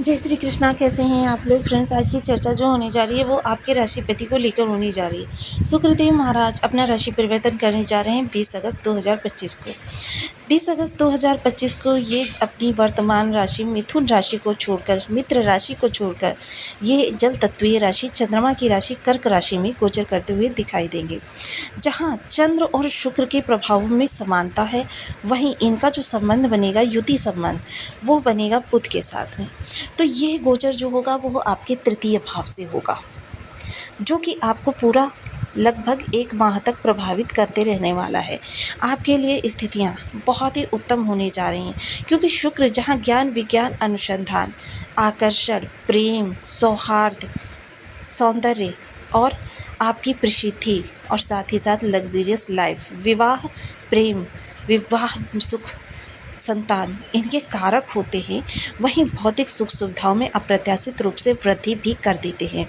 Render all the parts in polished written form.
जय श्री कृष्णा। कैसे हैं आप लोग फ्रेंड्स। आज की चर्चा जो होने जा रही है वो आपके राशिपति को लेकर होने जा रही है। शुक्रदेव महाराज अपना राशि परिवर्तन करने जा रहे हैं 20 अगस्त 2025 को। 20 अगस्त 2025 को ये अपनी वर्तमान राशि मिथुन राशि को छोड़कर, मित्र राशि को छोड़कर, ये जल तत्वीय राशि चंद्रमा की राशि कर्क राशि में गोचर करते हुए दिखाई देंगे। जहाँ चंद्र और शुक्र के प्रभाव में समानता है, वहीं इनका जो संबंध बनेगा, युति संबंध, वो बनेगा बुध के साथ में। तो यह गोचर जो होगा वो आपके तृतीय भाव से होगा, जो कि आपको पूरा लगभग 1 माह तक प्रभावित करते रहने वाला है। आपके लिए स्थितियां बहुत ही उत्तम होने जा रही हैं, क्योंकि शुक्र जहां ज्ञान, विज्ञान, अनुसंधान, आकर्षण, प्रेम, सौहार्द, सौंदर्य और आपकी प्रसिद्धि और साथ ही साथ लग्जरियस लाइफ, विवाह, प्रेम, विवाह, सुख, संतान, इनके कारक होते हैं, वहीं भौतिक सुख सुविधाओं में अप्रत्याशित रूप से वृद्धि भी कर देते हैं।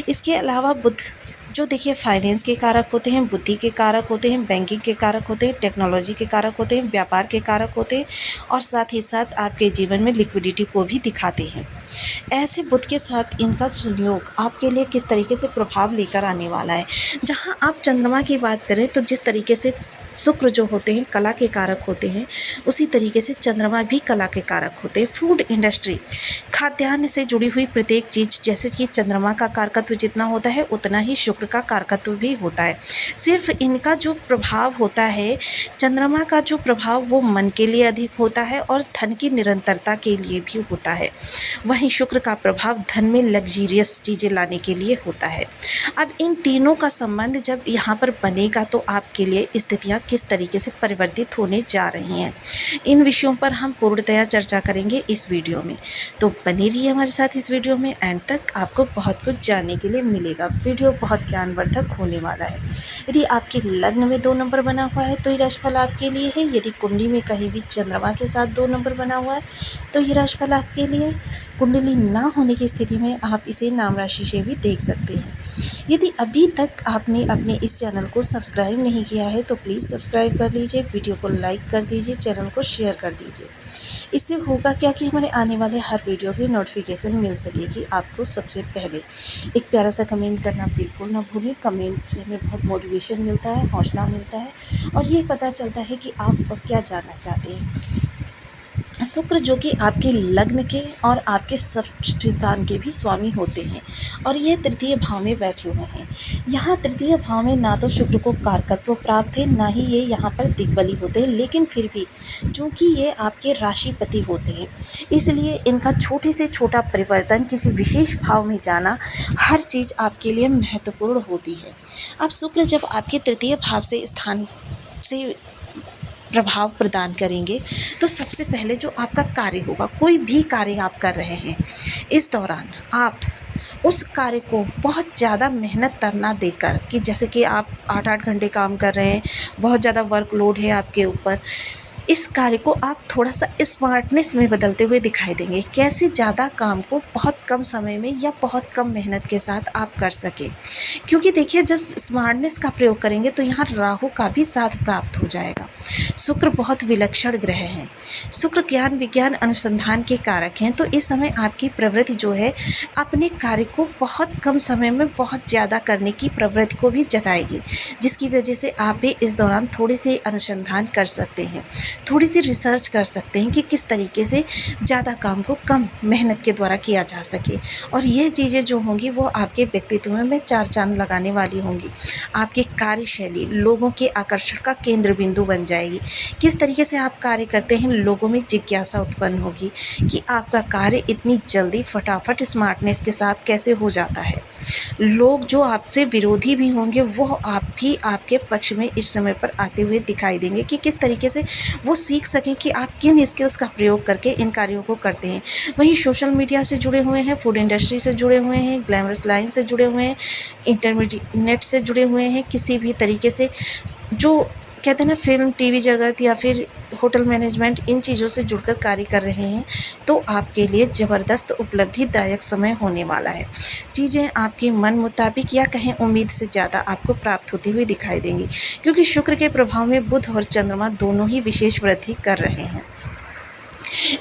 इसके अलावा बुध जो देखिए फाइनेंस के कारक होते हैं, बुद्धि के कारक होते हैं, बैंकिंग के कारक होते हैं, टेक्नोलॉजी के कारक होते हैं, व्यापार के कारक होते हैं और साथ ही साथ आपके जीवन में लिक्विडिटी को भी दिखाते हैं। ऐसे बुध के साथ इनका संयोग आपके लिए किस तरीके से प्रभाव लेकर आने वाला है। जहां आप चंद्रमा की बात करें तो जिस तरीके से शुक्र जो होते हैं कला के कारक होते हैं, उसी तरीके से चंद्रमा भी कला के कारक होते हैं। फूड इंडस्ट्री, खाद्यान्न से जुड़ी हुई प्रत्येक चीज़, जैसे कि चंद्रमा का कारकत्व जितना होता है उतना ही शुक्र का कारकत्व भी होता है। सिर्फ इनका जो प्रभाव होता है, चंद्रमा का जो प्रभाव वो मन के लिए अधिक होता है और धन की निरंतरता के लिए भी होता है, वहीं शुक्र का प्रभाव धन में लग्जरियस चीज़ें लाने के लिए होता है। अब इन तीनों का संबंध जब यहाँ पर बनेगा तो आपके लिए स्थितियाँ किस तरीके से परिवर्तित होने जा रही हैं, इन विषयों पर हम पूर्णतया चर्चा करेंगे इस वीडियो में। तो बने रहिए हमारे साथ इस वीडियो में, एंड तक आपको बहुत कुछ जानने के लिए मिलेगा। वीडियो बहुत ज्ञानवर्धक होने वाला है। यदि आपके लग्न में 2 नंबर बना हुआ है तो ये राशिफल आपके लिए है। यदि कुंडली में कहीं भी चंद्रमा के साथ 2 नंबर बना हुआ है तो ये राशिफल आपके लिए। कुंडली ना होने की स्थिति में आप इसे नाम राशि से भी देख सकते हैं। यदि अभी तक आपने अपने इस चैनल को सब्सक्राइब नहीं किया है तो प्लीज़ सब्सक्राइब कर लीजिए, वीडियो को लाइक कर दीजिए, चैनल को शेयर कर दीजिए। इससे होगा क्या कि हमारे आने वाले हर वीडियो की नोटिफिकेशन मिल सकेगी आपको सबसे पहले। एक प्यारा सा कमेंट करना बिल्कुल ना भूलें। कमेंट से हमें बहुत मोटिवेशन मिलता है, हौसला मिलता है और ये पता चलता है कि आप क्या जानना चाहते हैं। शुक्र जो कि आपके लग्न के और आपके षष्ठ स्थान के भी स्वामी होते हैं और ये तृतीय भाव में बैठे हुए हैं। यहाँ तृतीय भाव में ना तो शुक्र को कारकत्व प्राप्त है, ना ही ये यहाँ पर दिग्बली होते हैं, लेकिन फिर भी चूँकि ये आपके राशिपति होते हैं, इसलिए इनका छोटे से छोटा परिवर्तन, किसी विशेष भाव में जाना, हर चीज़ आपके लिए महत्वपूर्ण होती है। अब शुक्र जब आपके तृतीय भाव से स्थान से प्रभाव प्रदान करेंगे तो सबसे पहले जो आपका कार्य होगा, कोई भी कार्य आप कर रहे हैं, इस दौरान आप उस कार्य को बहुत ज़्यादा मेहनत करना देकर, कि जैसे कि आप 8-8 घंटे काम कर रहे हैं, बहुत ज़्यादा वर्कलोड है आपके ऊपर, इस कार्य को आप थोड़ा सा स्मार्टनेस में बदलते हुए दिखाई देंगे। कैसे ज़्यादा काम को बहुत कम समय में या बहुत कम मेहनत के साथ आप कर सकें, क्योंकि देखिए जब स्मार्टनेस का प्रयोग करेंगे तो यहाँ राहु का भी साथ प्राप्त हो जाएगा। शुक्र बहुत विलक्षण ग्रह हैं। शुक्र ज्ञान, विज्ञान, अनुसंधान के कारक हैं। तो इस समय आपकी प्रवृत्ति जो है अपने कार्य को बहुत कम समय में बहुत ज़्यादा करने की प्रवृत्ति को भी जगाएगी, जिसकी वजह से आप भी इस दौरान थोड़े से अनुसंधान कर सकते हैं, थोड़ी सी रिसर्च कर सकते हैं कि किस तरीके से ज़्यादा काम को कम मेहनत के द्वारा किया जा सके। और ये चीज़ें जो होंगी वो आपके व्यक्तित्व में 4 चांद लगाने वाली होंगी। आपकी कार्यशैली लोगों के आकर्षण का केंद्र बिंदु बन जाएगी। किस तरीके से आप कार्य करते हैं, लोगों में जिज्ञासा उत्पन्न होगी कि आपका कार्य इतनी जल्दी फटाफट स्मार्टनेस के साथ कैसे हो जाता है। लोग जो आपसे विरोधी भी होंगे वो आप भी आपके पक्ष में इस समय पर आते हुए दिखाई देंगे, कि किस तरीके से वो सीख सकें कि आप किन स्किल्स का प्रयोग करके इन कार्यों को करते हैं। वहीं सोशल मीडिया से जुड़े हुए हैं, फूड इंडस्ट्री से जुड़े हुए हैं, ग्लैमरस लाइन से जुड़े हुए हैं, इंटरनेट से जुड़े हुए हैं, किसी भी तरीके से जो कहते हैं ना फिल्म, टीवी जगत या फिर होटल मैनेजमेंट, इन चीज़ों से जुड़कर कार्य कर रहे हैं, तो आपके लिए ज़बरदस्त उपलब्धिदायक समय होने वाला है। चीज़ें आपकी मन मुताबिक या कहें उम्मीद से ज़्यादा आपको प्राप्त होती हुई दिखाई देंगी, क्योंकि शुक्र के प्रभाव में बुध और चंद्रमा दोनों ही विशेष वृद्धि कर रहे हैं।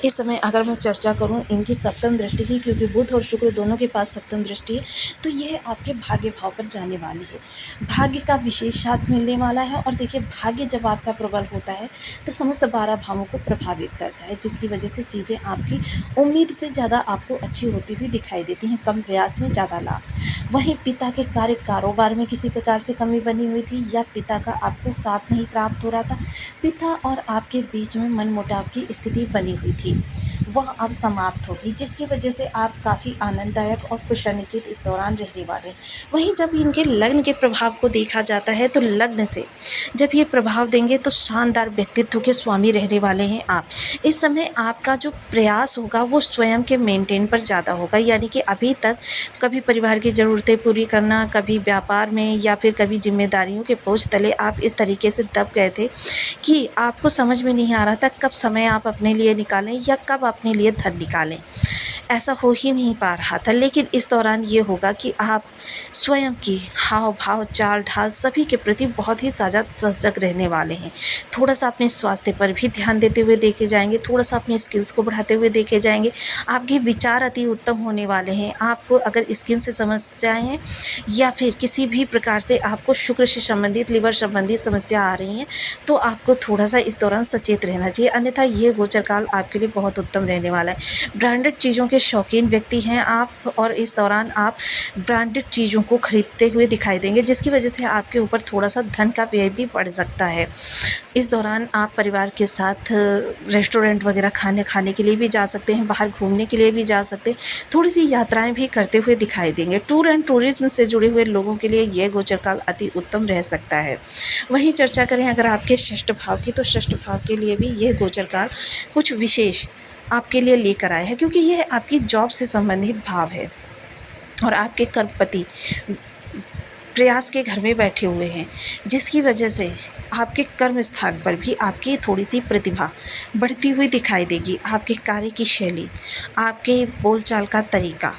इस समय अगर मैं चर्चा करूं इनकी सप्तम दृष्टि की, क्योंकि बुध और शुक्र दोनों के पास सप्तम दृष्टि है, तो यह आपके भाग्य भाव पर जाने वाली है। भाग्य का विशेष साथ मिलने वाला है। और देखिए, भाग्य जब आपका प्रबल होता है तो समस्त 12 भावों को प्रभावित करता है, जिसकी वजह से चीज़ें आपकी उम्मीद से ज़्यादा आपको अच्छी होती हुई दिखाई देती हैं। कम प्रयास में ज़्यादा लाभ। वहीं पिता के कार्य कारोबार में किसी प्रकार से कमी बनी हुई थी, या पिता का आपको साथ नहीं प्राप्त हो रहा था, पिता और आपके बीच में मनमुटाव की स्थिति बनी हुई थी, वह अब समाप्त होगी, जिसकी वजह से आप काफ़ी आनंददायक और प्रसन्नचित्त इस दौरान रहने वाले हैं। वहीं जब इनके लग्न के प्रभाव को देखा जाता है तो लग्न से जब ये प्रभाव देंगे तो शानदार व्यक्तित्व के स्वामी रहने वाले हैं आप। इस समय आपका जो प्रयास होगा वो स्वयं के मेंटेन पर ज़्यादा होगा, यानी कि अभी तक कभी परिवार की ज़रूरतें पूरी करना, कभी व्यापार में, या फिर कभी जिम्मेदारियों के बोझ तले आप इस तरीके से दब गए थे कि आपको समझ में नहीं आ रहा था कब समय आप अपने लिए निकालें या कब अपने लिए धन निकालें। ऐसा हो ही नहीं पा रहा था। लेकिन इस दौरान ये होगा कि आप स्वयं की हाव भाव, चाल ढाल सभी के प्रति बहुत ही सजग रहने वाले हैं। थोड़ा सा अपने स्वास्थ्य पर भी ध्यान देते हुए देखे जाएंगे, थोड़ा सा अपनी स्किल्स को बढ़ाते हुए देखे जाएंगे। आपके विचार अति उत्तम होने वाले हैं। आपको अगर स्किन से समस्याएं हैं या फिर किसी भी प्रकार से आपको शुक्र से संबंधित, लिवर संबंधित समस्या आ रही हैं, तो आपको थोड़ा सा इस दौरान सचेत रहना चाहिए, अन्यथा ये गोचर काल आपके लिए बहुत उत्तम रहने वाला है। ब्रांडेड चीज़ों के शौकीन व्यक्ति हैं आप, और इस दौरान आप ब्रांडेड चीज़ों को खरीदते हुए दिखाई देंगे, जिसकी वजह से आपके ऊपर थोड़ा सा धन का व्यय भी बढ़ सकता है। इस दौरान आप परिवार के साथ रेस्टोरेंट वगैरह खाने के लिए भी जा सकते हैं, बाहर घूमने के लिए भी जा सकते हैं, थोड़ी सी यात्राएं भी करते हुए दिखाई देंगे। टूर एंड टूरिज्म से जुड़े हुए लोगों के लिए यह गोचर काल अति उत्तम रह सकता है। वहीं चर्चा करें अगर आपके षष्ठ भाव की, तो षष्ठ भाव के लिए भी यह गोचर काल कुछ विशेष आपके लिए लेकर आया है, क्योंकि यह आपकी जॉब से संबंधित भाव है और आपके कर्मपति प्रयास के घर में बैठे हुए हैं, जिसकी वजह से आपके कर्म स्थान पर भी आपकी थोड़ी सी प्रतिभा बढ़ती हुई दिखाई देगी। आपके कार्य की शैली, आपके बोलचाल का तरीका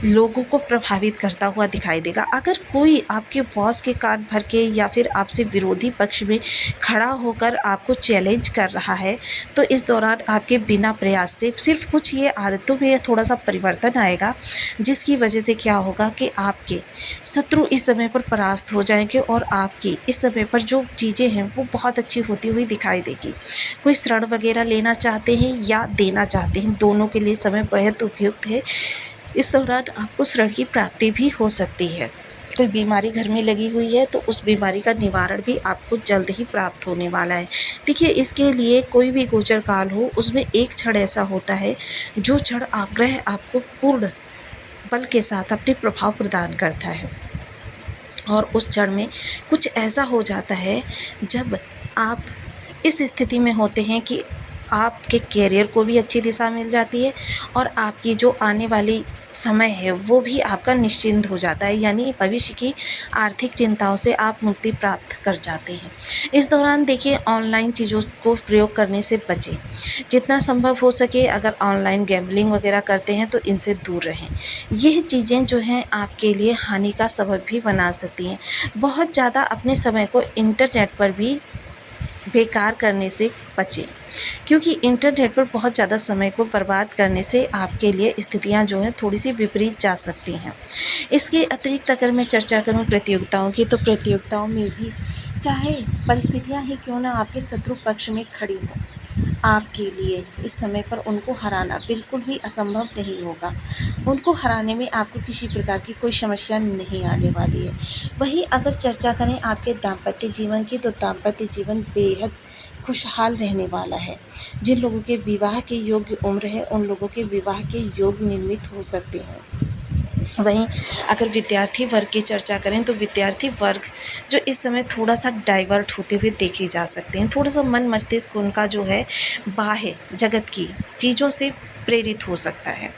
लोगों को प्रभावित करता हुआ दिखाई देगा। अगर कोई आपके बॉस के कान भर के या फिर आपसे विरोधी पक्ष में खड़ा होकर आपको चैलेंज कर रहा है, तो इस दौरान आपके बिना प्रयास से सिर्फ कुछ ये आदतों में थोड़ा सा परिवर्तन आएगा, जिसकी वजह से क्या होगा कि आपके शत्रु इस समय पर परास्त हो जाएंगे और आपकी इस समय पर जो चीज़ें हैं वो बहुत अच्छी होती हुई दिखाई देगी। कोई ऋण वगैरह लेना चाहते हैं या देना चाहते हैं, दोनों के लिए समय बेहद उपयुक्त है। इस दौरान आपको ऋण की प्राप्ति भी हो सकती है। कोई बीमारी घर में लगी हुई है तो उस बीमारी का निवारण भी आपको जल्द ही प्राप्त होने वाला है। देखिए, इसके लिए कोई भी गोचर काल हो उसमें एक क्षण ऐसा होता है जो क्षण आग्रह आपको पूर्ण बल के साथ अपने प्रभाव प्रदान करता है, और उस क्षण में कुछ ऐसा हो जाता है जब आप इस स्थिति में होते हैं कि आपके कैरियर को भी अच्छी दिशा मिल जाती है और आपकी जो आने वाली समय है वो भी आपका निश्चिंत हो जाता है, यानी भविष्य की आर्थिक चिंताओं से आप मुक्ति प्राप्त कर जाते हैं। इस दौरान देखिए, ऑनलाइन चीज़ों को प्रयोग करने से बचें, जितना संभव हो सके। अगर ऑनलाइन गैम्बलिंग वगैरह करते हैं तो इनसे दूर रहें। यह चीज़ें जो हैं आपके लिए हानि का सबब भी बना सकती हैं। बहुत ज़्यादा अपने समय को इंटरनेट पर भी बेकार करने से बचें, क्योंकि इंटरनेट पर बहुत ज़्यादा समय को बर्बाद करने से आपके लिए स्थितियां जो हैं थोड़ी सी विपरीत जा सकती हैं। इसके अतिरिक्त अगर मैं चर्चा करूं प्रतियोगिताओं की, तो प्रतियोगिताओं में भी चाहे परिस्थितियां ही क्यों ना आपके शत्रु पक्ष में खड़ी हों, आपके लिए इस समय पर उनको हराना बिल्कुल भी असंभव नहीं होगा। उनको हराने में आपको किसी प्रकार की कोई समस्या नहीं आने वाली है। वहीं अगर चर्चा करें आपके दाम्पत्य जीवन की, तो दाम्पत्य जीवन बेहद खुशहाल रहने वाला है। जिन लोगों के विवाह के योग्य उम्र है उन लोगों के विवाह के योग निर्मित हो सकते हैं। वहीं अगर विद्यार्थी वर्ग की चर्चा करें, तो विद्यार्थी वर्ग जो इस समय थोड़ा सा डाइवर्ट होते हुए देखे जा सकते हैं। थोड़ा सा मन मस्तिष्क उनका जो है बाह्य जगत की चीज़ों से प्रेरित हो सकता है।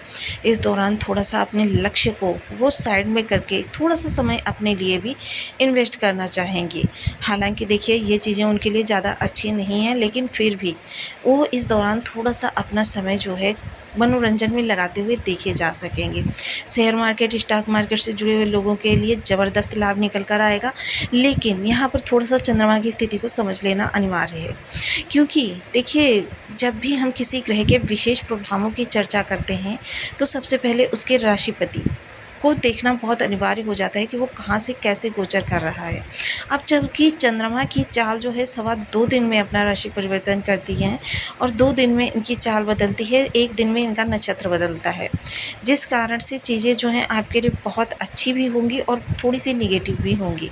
इस दौरान थोड़ा सा अपने लक्ष्य को वो साइड में करके थोड़ा सा समय अपने लिए भी इन्वेस्ट करना चाहेंगे। हालांकि देखिए, ये चीज़ें उनके लिए ज़्यादा अच्छी नहीं हैं, लेकिन फिर भी वो इस दौरान थोड़ा सा अपना समय जो है मनोरंजन में लगाते हुए देखे जा सकेंगे। शेयर मार्केट, स्टॉक मार्केट से जुड़े हुए लोगों के लिए ज़बरदस्त लाभ निकल कर आएगा, लेकिन यहाँ पर थोड़ा-सा चंद्रमा की स्थिति को समझ लेना अनिवार्य है। क्योंकि देखिए, जब भी हम किसी ग्रह के विशेष प्रभावों की चर्चा करते हैं, तो सबसे पहले उसके राशिपति को देखना बहुत अनिवार्य हो जाता है कि वो कहाँ से कैसे गोचर कर रहा है। अब जबकि चंद्रमा की चाल जो है 2.25 दिन में अपना राशि परिवर्तन करती है और 2 दिन में इनकी चाल बदलती है, 1 दिन में इनका नक्षत्र बदलता है, जिस कारण से चीज़ें जो हैं आपके लिए बहुत अच्छी भी होंगी और थोड़ी-सी नेगेटिव भी होंगी।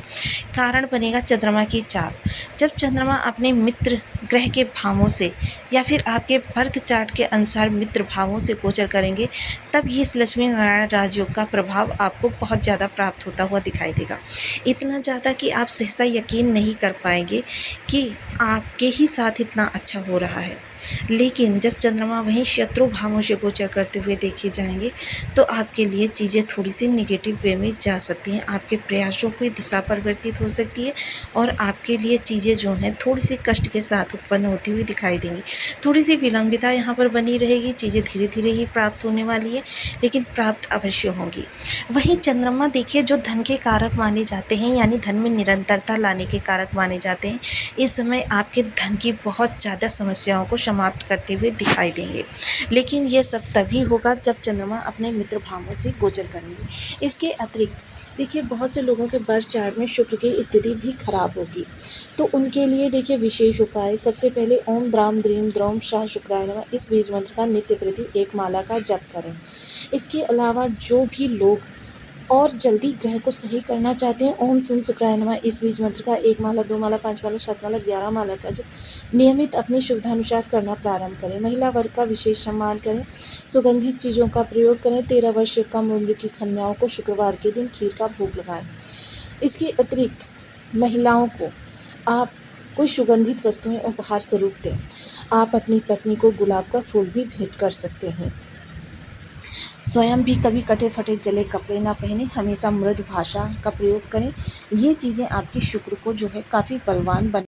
कारण बनेगा चंद्रमा की चाल। जब चंद्रमा अपने मित्र ग्रह के भावों से या फिर आपके बर्थ चार्ट के अनुसार मित्र भावों से गोचर करेंगे, तब ये इस लक्ष्मी नारायण राजयोग का प्रभाव आपको बहुत ज़्यादा प्राप्त होता हुआ दिखाई देगा। इतना ज़्यादा कि आप सहसा यकीन नहीं कर पाएंगे कि आपके ही साथ इतना अच्छा हो रहा है। लेकिन जब चंद्रमा वहीं शत्रु भावों से गोचर करते हुए देखे जाएंगे, तो आपके लिए चीज़ें थोड़ी सी निगेटिव वे में जा सकती हैं। आपके प्रयासों की दिशा परिवर्तित हो सकती है और आपके लिए चीज़ें जो हैं थोड़ी सी कष्ट के साथ उत्पन्न होती हुई दिखाई देंगी। थोड़ी सी विलंबिता यहाँ पर बनी रहेगी, चीज़ें धीरे धीरे ही प्राप्त होने वाली है, लेकिन प्राप्त अवश्य होंगी। वहीं चंद्रमा देखिए जो धन के कारक माने जाते हैं, यानी धन में निरंतरता लाने के कारक माने जाते हैं, इस समय आपके धन की बहुत ज़्यादा समस्याओं को समाप्त करते हुए दिखाई देंगे। लेकिन ये सब तभी होगा जब चंद्रमा अपने मित्र भावों से गोचर करेंगे। इसके अतिरिक्त देखिए बहुत से लोगों के बर्थ चार्ट में शुक्र की स्थिति भी खराब होगी, तो उनके लिए देखिए विशेष उपाय। सबसे पहले ओम द्राम द्रीम द्रौम शाह शुक्राय नमः इस बीज मंत्र का नित्य प्रति 1 माला का जप करें। इसके अलावा जो भी लोग और जल्दी ग्रह को सही करना चाहते हैं, ओम सुन शुक्राय नमः इस बीज मंत्र का 1 माला, 2 माला, 5 माला, 7 माला, 11 माला का जप नियमित अपनी सुविधानुसार करना प्रारंभ करें। महिला वर्ग का विशेष सम्मान करें, सुगंधित चीज़ों का प्रयोग करें। 13 वर्ष से कम उम्र की कन्याओं को शुक्रवार के दिन खीर का भोग लगाएं। इसके अतिरिक्त महिलाओं को आप कोई सुगंधित वस्तुएं उपहार स्वरूप दें। आप अपनी पत्नी को गुलाब का फूल भी भेंट कर सकते हैं। स्वयं भी कभी कटे फटे जले कपड़े ना पहने, हमेशा मृदु भाषा का प्रयोग करें। ये चीज़ें आपके शुक्र को जो है काफ़ी बलवान बना